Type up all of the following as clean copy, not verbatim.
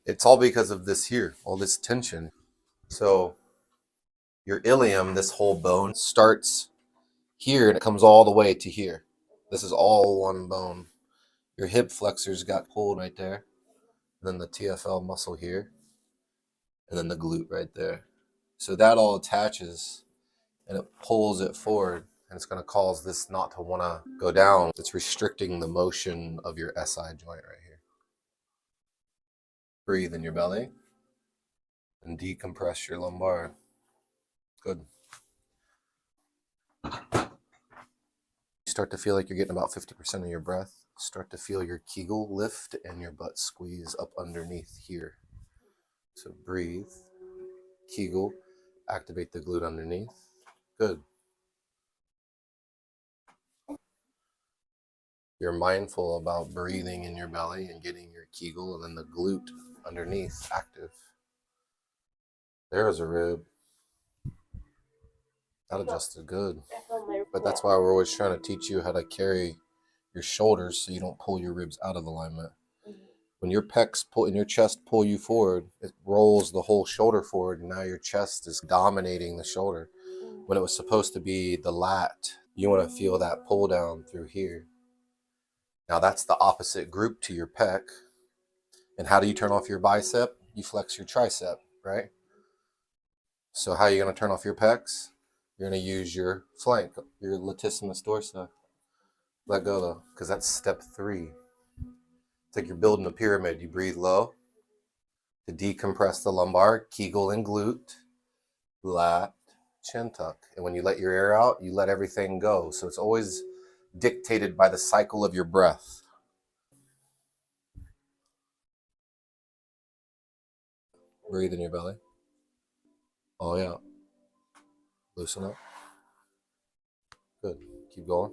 It's all because of this here, all this tension. So your ilium, this whole bone, starts here and it comes all the way to here. This is all one bone. Your hip flexors got pulled right there. And then the TFL muscle here. And then the glute right there. So that all attaches and it pulls it forward. And it's going to cause this not to want to go down. It's restricting the motion of your SI joint right here. Breathe in your belly. And decompress your lumbar. Good. You start to feel like you're getting about 50% of your breath. Start to feel your Kegel lift and your butt squeeze up underneath here. So breathe, Kegel, activate the glute underneath. Good. You're mindful about breathing in your belly and getting your Kegel and then the glute underneath active. There's a rib. That adjusted good. But that's why we're always trying to teach you how to carry your shoulders so you don't pull your ribs out of alignment. When your pecs pull and your chest pull you forward, it rolls the whole shoulder forward, and now your chest is dominating the shoulder. When it was supposed to be the lat, you want to feel that pull down through here. Now that's the opposite group to your pec. And how do you turn off your bicep? You flex your tricep, right? So how are you going to turn off your pecs? You're going to use your flank, your latissimus dorsi. Let go though, because that's step 3. It's like you're building a pyramid. You breathe low to decompress the lumbar, Kegel and glute, lat, chin tuck. And when you let your air out, you let everything go. So it's always dictated by the cycle of your breath. Breathe in your belly. All out. Loosen up. Good. Keep going.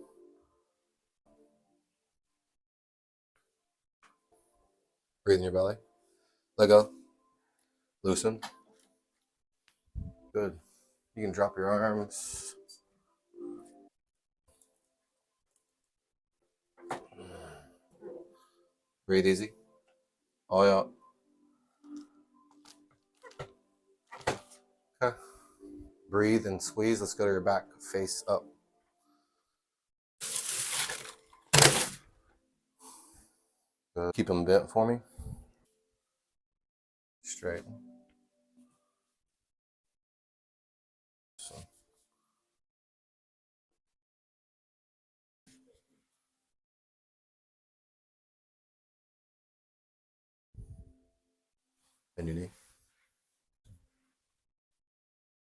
Breathe in your belly. Let go. Loosen. Good. You can drop your arms. Breathe easy. All out. Okay. Breathe and squeeze. Let's go to your back. Face up. Good. Keep them bent for me. Straight. So. Bend your knee.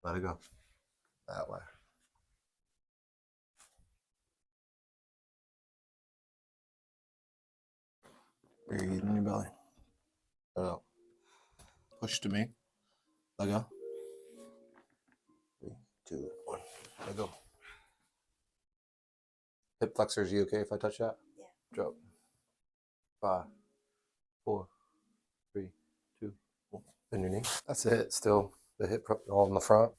Let it go. That way. Breathe in your belly. Let it out. Push to me. Let go. 3, 2, 1. Let go. Hip flexors, you okay if I touch that? Yeah. Drop. 5, 4, 3, 2, 1. Bend your knee. That's it. Still the hip all in the front.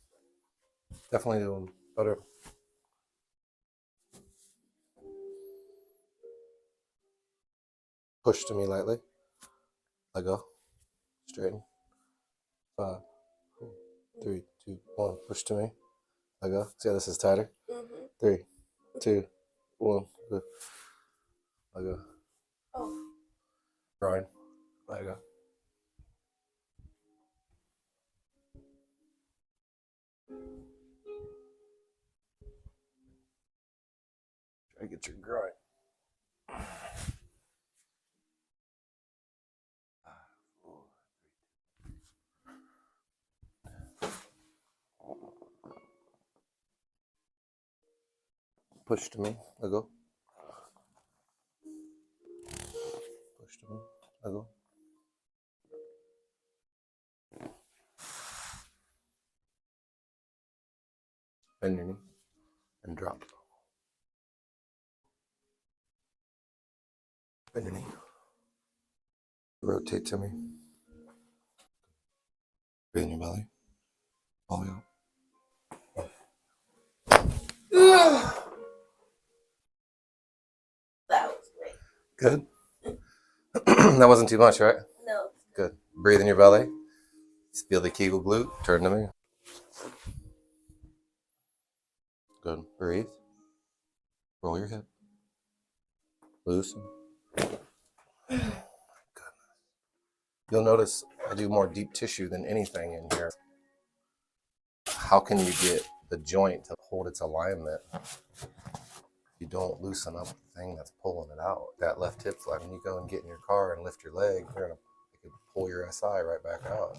Definitely doing better. Push to me lightly. Let go. Straighten. 5, 4, 3, 2, 1. Push to me. Let go. See how this is tighter? 3, 2, 1. Good. Let go. Oh. Groin. Let go. Try to get your groin. Push to me. Let go. Push to me. Let go. Bend your knee and drop. Bend your knee. Rotate to me. Breathe in your belly. All the way out. That was great. Good. That wasn't too much, right? No. Good. Breathe in your belly. Feel the Kegel glute. Turn to me. Good. Breathe. Roll your hip. Loosen. Good. You'll notice I do more deep tissue than anything in here. How can you get the joint to hold its alignment if you don't loosen up the thing that's pulling it out? That left hip flex. When you go and get in your car and lift your leg, it could pull your SI right back out.